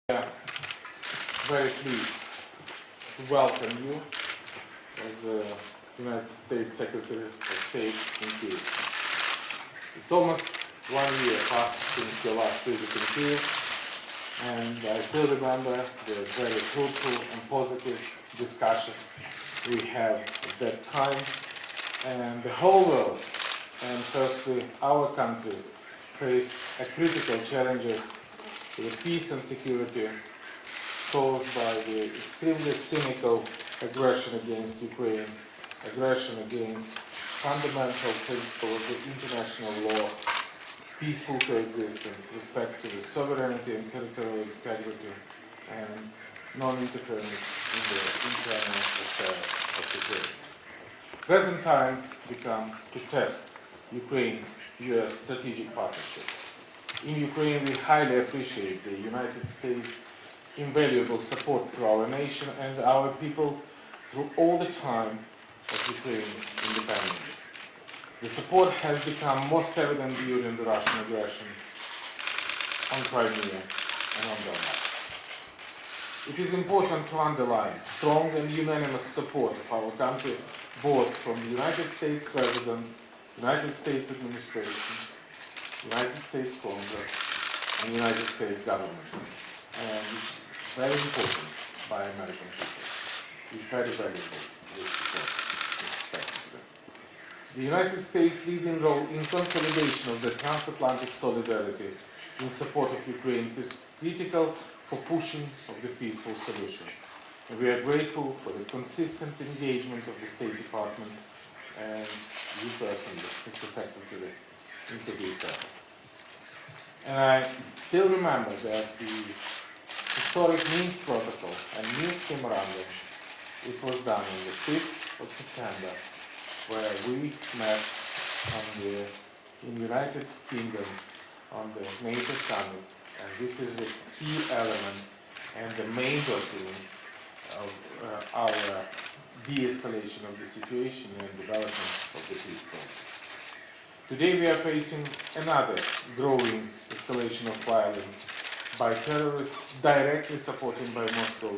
Very pleased to welcome you as United States Secretary of State in Kyiv. It's almost 1 year since your last visit in Kyiv, and I still remember the very fruitful and positive discussion we had at that time. And the whole world, and firstly our country, faced critical challenges to the peace and security caused by the extremely cynical aggression against Ukraine, aggression against fundamental principles of the international law, peaceful coexistence, respect to the sovereignty and territorial integrity, and non-interference in the internal affairs of Ukraine. Present time become to test Ukraine-US strategic partnership. In Ukraine, we highly appreciate the United States' invaluable support to our nation and our people through all the time of Ukraine's independence. The support has become most evident during the Russian aggression on Crimea and on Donbass. It is important to underline strong and unanimous support of our country, both from the United States President, United States administration, United States Congress, and United States government. And it's very important by American people. It's very valuable, this support. The United States' leading role in consolidation of the transatlantic solidarity in support of Ukraine is critical for pushing of the peaceful solution. And we are grateful for the consistent engagement of the State Department and you personally, Mr. Secretary, into this effort. And I still remember that the historic Minsk Protocol and Minsk Memorandum, it was done on the 5th of September, where we met in the United Kingdom on the NATO summit, and this is a key element and the main document of our de-escalation of the situation and development of the peace process. Today we are facing another growing escalation of violence by terrorists directly supported by Moscow,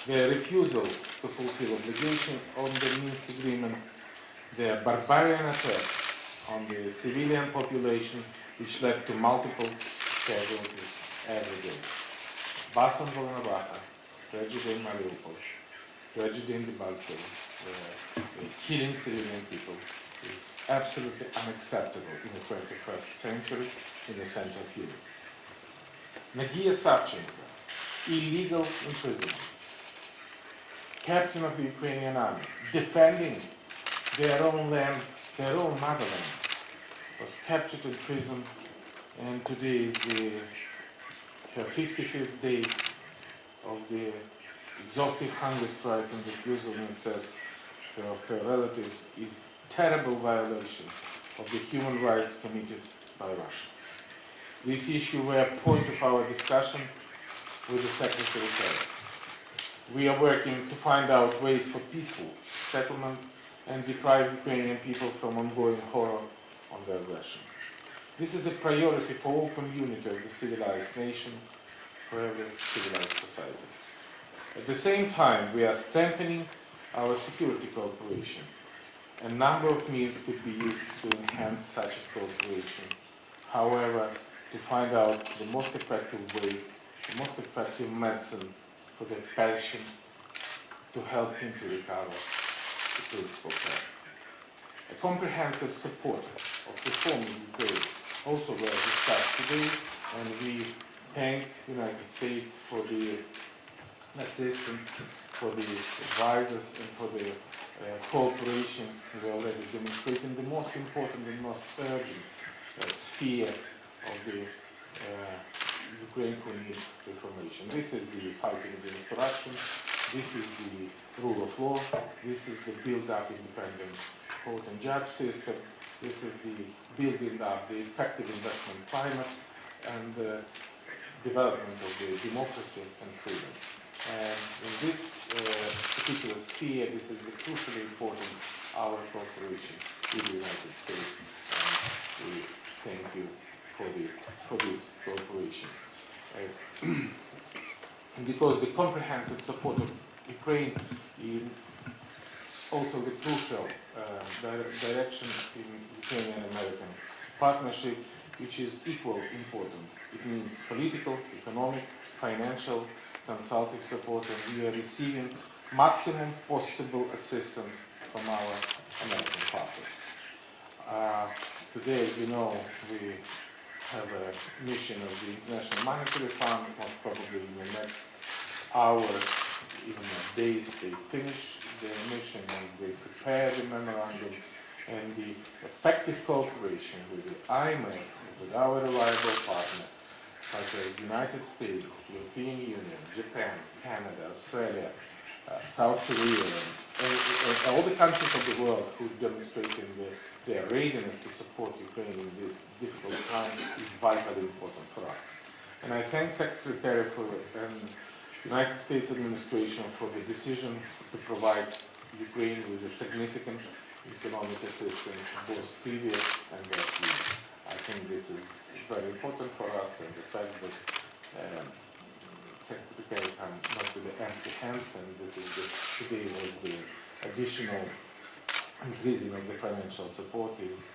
their refusal to fulfill obligation on the Minsk agreement, their barbarian attack on the civilian population, which led to multiple casualties every day. Basan Volnovakha, tragedy in Mariupol, tragedy in Debaltseve, killing civilian people is absolutely unacceptable in the 21st century in the center of Europe. Nadia Savchenko, illegal imprisonment, captain of the Ukrainian army, defending their own land, their own motherland, was captured in prison, and today is her 55th day of the exhaustive hunger strike and refusal and access of her relatives is terrible violation of the human rights committed by Russia. This issue were a point of our discussion with the Secretary of State. We are working to find out ways for peaceful settlement and deprive Ukrainian people from ongoing horror on their aggression. This is a priority for all community of the civilized nation, for every civilized society. At the same time, we are strengthening our security cooperation. A number of means could be used to enhance such a cooperation. However, to find out the most effective way, the most effective medicine for the patient to help him to recover the principal test. A comprehensive support of reforming Ukraine also were discussed today, and we thank the United States for the assistance, for the advisors, and for the cooperation we already demonstrated in the most important and most urgent sphere of the Ukraine who needs reformation. This is the fighting against corruption, this is the rule of law, this is the build-up independent court and judge system, this is the building up the effective investment climate, and the development of the democracy and freedom. And in this particular sphere, this is crucially important, our cooperation with the United States. And we thank you for this cooperation. because the comprehensive support of Ukraine in also the crucial direction in Ukrainian-American partnership, which is equally important. It means political, economic, financial, consultative support, and we are receiving maximum possible assistance from our American partners. Today, as you know, we have a mission of the International Monetary Fund. Most probably in the next hours, even days, they finish their mission and they prepare the memorandum, and the effective cooperation with the IMF, with our reliable partner, such as United States, European Union, Japan, Canada, Australia, South Korea, and all the countries of the world who demonstrating their readiness to support Ukraine in this difficult time is vitally important for us. And I thank Secretary Kerry and United States administration for the decision to provide Ukraine with a significant economic assistance, both previous and last year. I think this is very important for us, and the fact that Secretary Kerry come not with the empty hands, and this is today was the additional increasing of the financial support is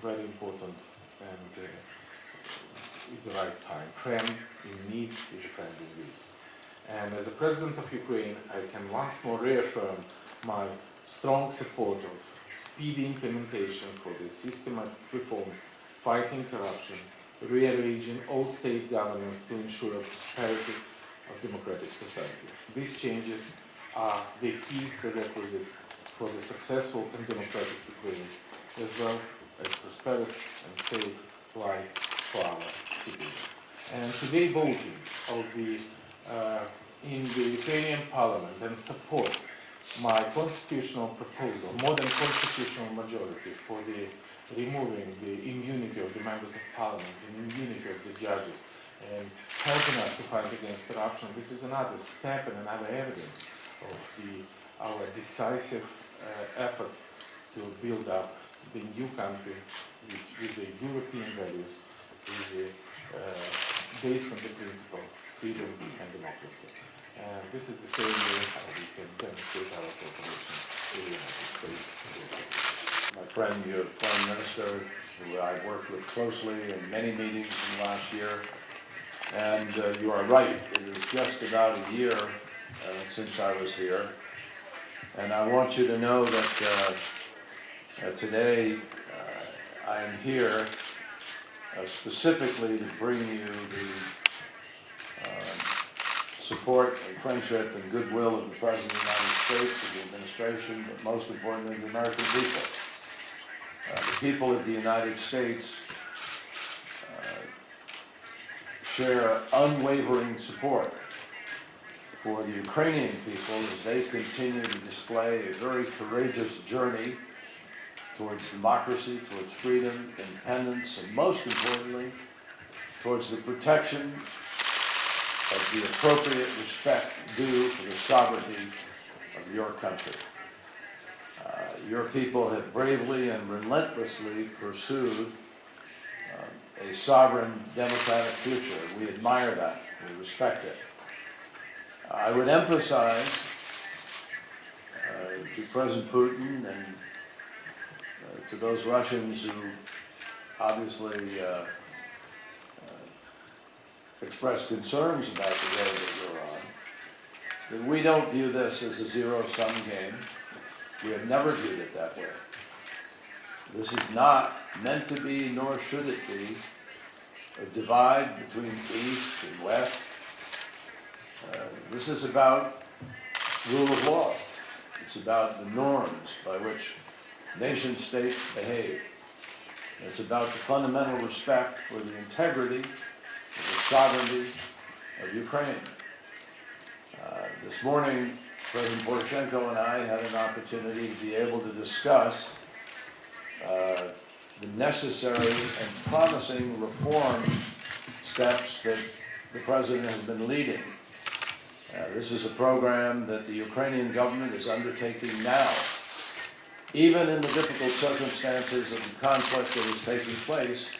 very important, and is the right time. Friend in need is a friend in need. And as the President of Ukraine, I can once more reaffirm my strong support of speedy implementation for the systematic reform, fighting corruption, rearranging all state governments to ensure prosperity of democratic society. These changes are the key prerequisite for the successful and democratic Ukraine, as well as prosperous and safe life for our citizens. And today voting of in the Ukrainian Parliament and support my constitutional proposal, more than constitutional majority for the removing the immunity of the members of Parliament and immunity of the judges and helping us to fight against corruption. This is another step and another evidence of our decisive efforts to build up the new country with the European values, based on the principle of freedom and democracy. And this is the same way how we can demonstrate our cooperation with the United States. My friend, your Foreign Minister, who I worked with closely in many meetings in the last year, and you are right, it is just about a year since I was here. And I want you to know that today I am here specifically to bring you the support and friendship and goodwill of the President of the United States, of the administration, but most importantly, the American people. The people of the United States share unwavering support for the Ukrainian people as they continue to display a very courageous journey towards democracy, towards freedom, independence, and most importantly, towards the protection of the appropriate respect due to the sovereignty of your country. Your people have bravely and relentlessly pursued a sovereign democratic future. We admire that. We respect it. I would emphasize to President Putin and to those Russians who obviously expressed concerns about the road that you're on, that we don't view this as a zero-sum game. We have never viewed it that way. This is not meant to be, nor should it be, a divide between East and West. This is about rule of law. It's about the norms by which nation-states behave. It's about the fundamental respect for the integrity of the sovereignty of Ukraine. This morning, President Poрошenko and I had an opportunity to be able to discuss the necessary and promising reform steps that the President has been leading. This is a program that the Ukrainian government is undertaking now, even in the difficult circumstances of the conflict that is taking place.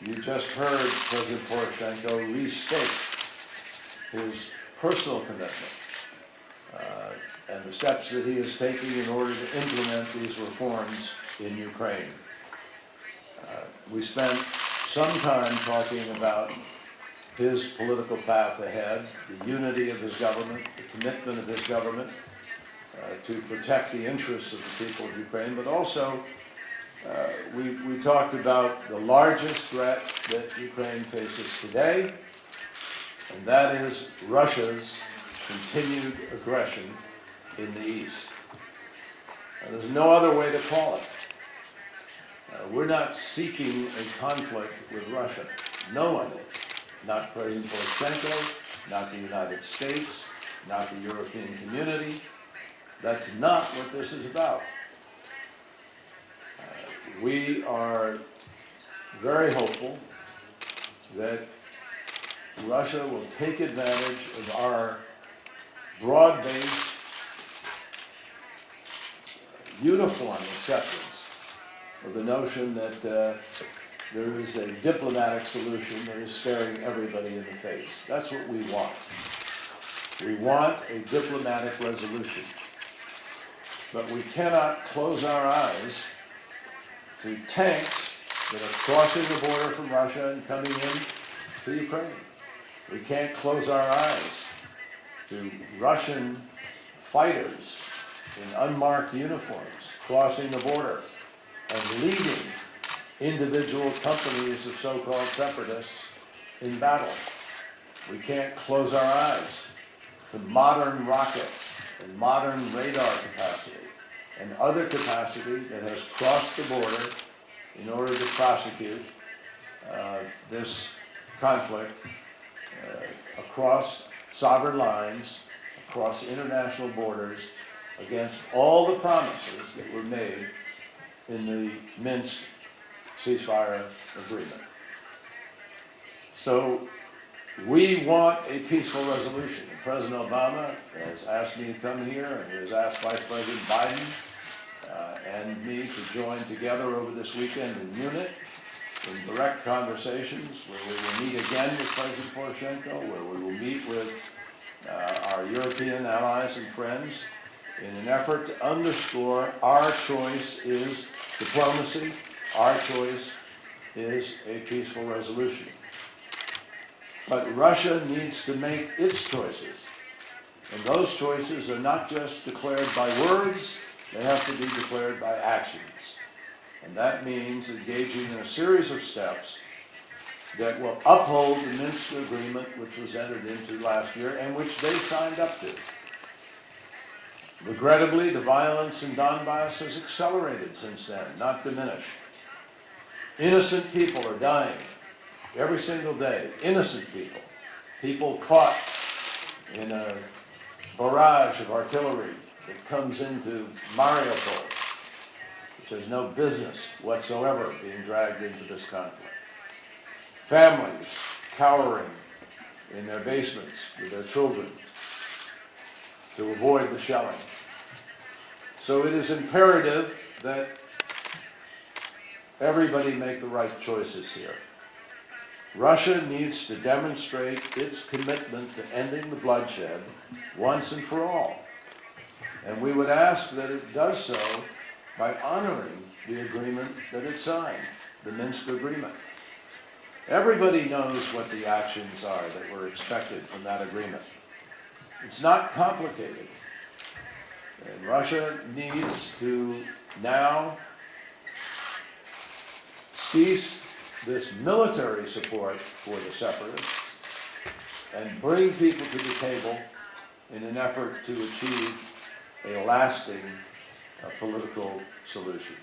You just heard President Poroshenko restate his personal commitment and the steps that he is taking in order to implement these reforms in Ukraine. We spent some time talking about his political path ahead, the unity of his government, the commitment of his government to protect the interests of the people of Ukraine, but also we talked about the largest threat that Ukraine faces today, and that is Russia's continued aggression in the East. There's no other way to call it. We're not seeking a conflict with Russia. No one is. Not President Poрошenko, not the United States, not the European community. That's not what this is about. We are very hopeful that Russia will take advantage of our broad-based, uniform acceptance of the notion that there is a diplomatic solution that is staring everybody in the face. That's what we want. We want a diplomatic resolution. But we cannot close our eyes to tanks that are crossing the border from Russia and coming in to Ukraine. We can't close our eyes to Russian fighters in unmarked uniforms crossing the border and leading individual companies of so-called separatists in battle. We can't close our eyes to modern rockets and modern radar capacity and other capacity that has crossed the border in order to prosecute this conflict across sovereign lines, across international borders, against all the promises that were made in the Minsk ceasefire agreement. So we want a peaceful resolution. President Obama has asked me to come here, and he has asked Vice President Biden and me to join together over this weekend in Munich in direct conversations where we will meet again with President Poрошenko, where we will meet with our European allies and friends in an effort to underscore our choice is diplomacy, our choice is a peaceful resolution. But Russia needs to make its choices. And those choices are not just declared by words, they have to be declared by actions. And that means engaging in a series of steps that will uphold the Minsk agreement, which was entered into last year and which they signed up to. Regrettably, the violence in Donbass has accelerated since then, not diminished. Innocent people are dying every single day. Innocent people. People caught in a barrage of artillery that comes into Mariupol, which has no business whatsoever being dragged into this conflict. Families cowering in their basements with their children to avoid the shelling. So it is imperative that everybody make the right choices here. Russia needs to demonstrate its commitment to ending the bloodshed once and for all. And we would ask that it does so by honoring the agreement that it signed, the Minsk agreement. Everybody knows what the actions are that were expected from that agreement. It's not complicated. And Russia needs to now cease this military support for the separatists and bring people to the table in an effort to achieve a lasting political solution.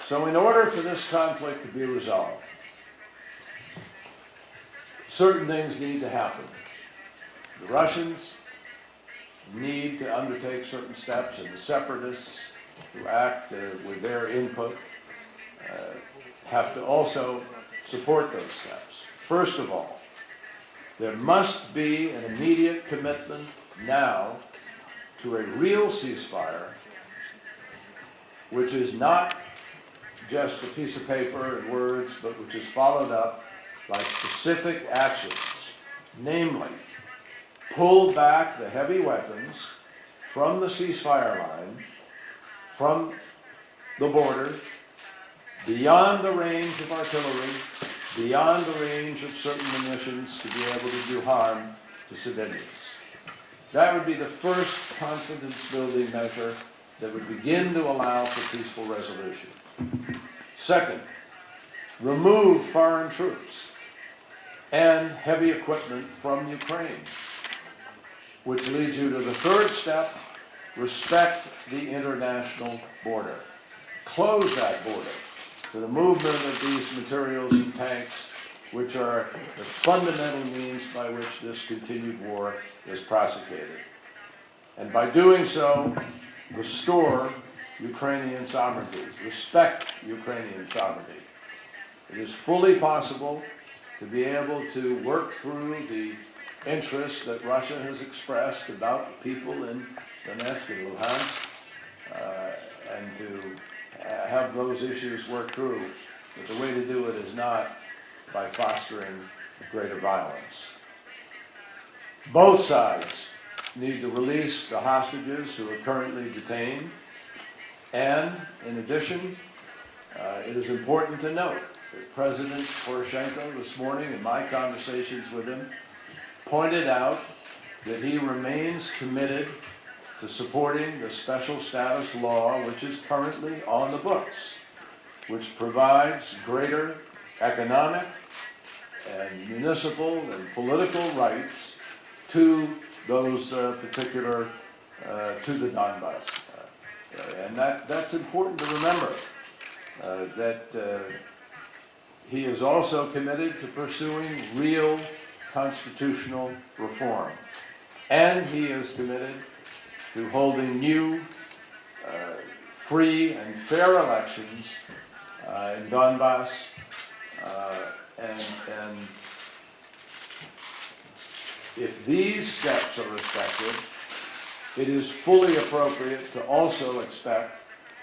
So in order for this conflict to be resolved, certain things need to happen. The Russians need to undertake certain steps, and the separatists who act with their input have to also support those steps. First of all, there must be an immediate commitment now to a real ceasefire, which is not just a piece of paper and words, but which is followed up by specific actions, namely pulled back the heavy weapons from the ceasefire line, from the border, beyond the range of artillery, beyond the range of certain munitions to be able to do harm to civilians. That would be the first confidence-building measure that would begin to allow for peaceful resolution. Second, remove foreign troops and heavy equipment from Ukraine, which leads you to the third step: respect the international border. Close that border to the movement of these materials and tanks, which are the fundamental means by which this continued war is prosecuted. And by doing so, restore Ukrainian sovereignty, respect Ukrainian sovereignty. It is fully possible to be able to work through the interests that Russia has expressed about the people in Donetsk and Luhansk, and to have those issues worked through. But the way to do it is not by fostering greater violence. Both sides need to release the hostages who are currently detained. And in addition, it is important to note that President Poroshenko this morning, in my conversations with him, pointed out that he remains committed to supporting the special status law which is currently on the books, which provides greater economic and municipal and political rights to those particular, to the Donbass. And that's important to remember, that he is also committed to pursuing real constitutional reform. And he is committed to holding new, free and fair elections in Donbass, and if these steps are respected, it is fully appropriate to also expect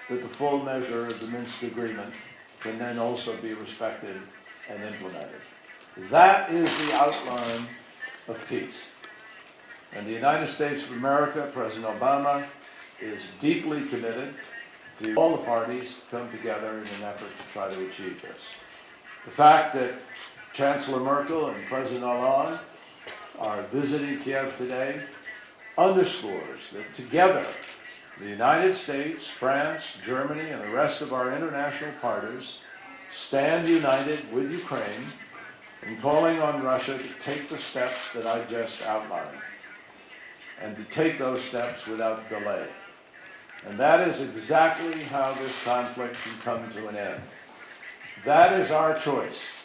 that the full measure of the Minsk Agreement can then also be respected and implemented. That is the outline of peace. And the United States of America, President Obama, is deeply committed to all the parties to come together in an effort to try to achieve this. The fact that Chancellor Merkel and President Hollande are visiting Kiev today underscores that together, the United States, France, Germany, and the rest of our international partners stand united with Ukraine in calling on Russia to take the steps that I just outlined, and to take those steps without delay. And that is exactly how this conflict can come to an end. That is our choice.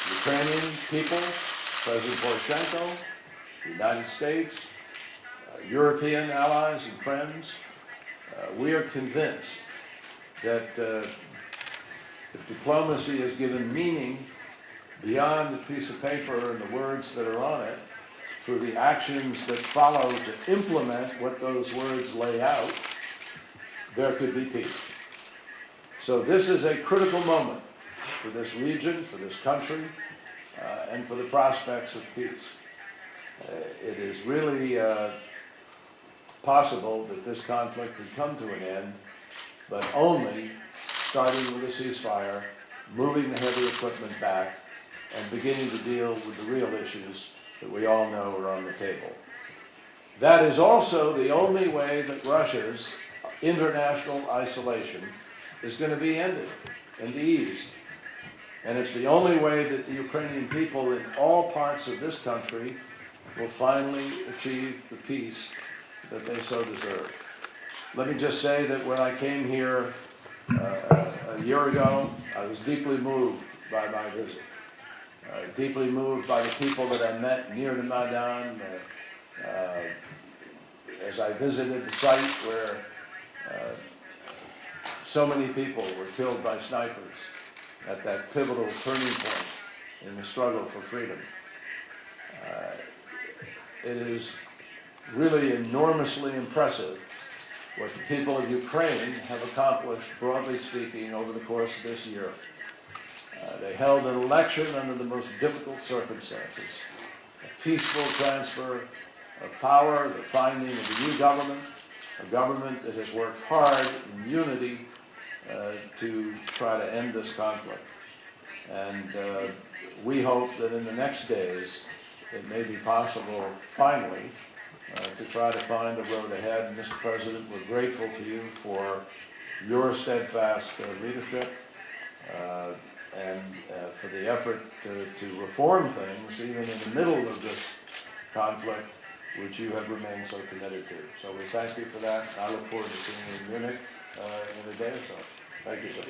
Ukrainian people, President Poroshenko, the United States, European allies and friends, we are convinced that if diplomacy is given meaning beyond the piece of paper and the words that are on it, through the actions that follow to implement what those words lay out, there could be peace. So this is a critical moment for this region, for this country, and for the prospects of peace. It is really possible that this conflict could come to an end, but only starting with a ceasefire, moving the heavy equipment back, and beginning to deal with the real issues that we all know are on the table. That is also the only way that Russia's international isolation is going to be ended and eased. And it's the only way that the Ukrainian people in all parts of this country will finally achieve the peace that they so deserve. Let me just say that when I came here a year ago, I was deeply moved by my visit. Deeply moved by the people that I met near the Maidan, as I visited the site where so many people were killed by snipers at that pivotal turning point in the struggle for freedom. It is really enormously impressive what the people of Ukraine have accomplished, broadly speaking, over the course of this year. They held an election under the most difficult circumstances, a peaceful transfer of power, the finding of a new government, a government that has worked hard in unity to try to end this conflict. And we hope that in the next days it may be possible, finally, to try to find a road ahead. And Mr. President, we're grateful to you for your steadfast leadership and for the effort to reform things, even in the middle of this conflict, which you have remained so committed to. So we thank you for that. I look forward to seeing you in Munich in a day or so. Thank you, sir.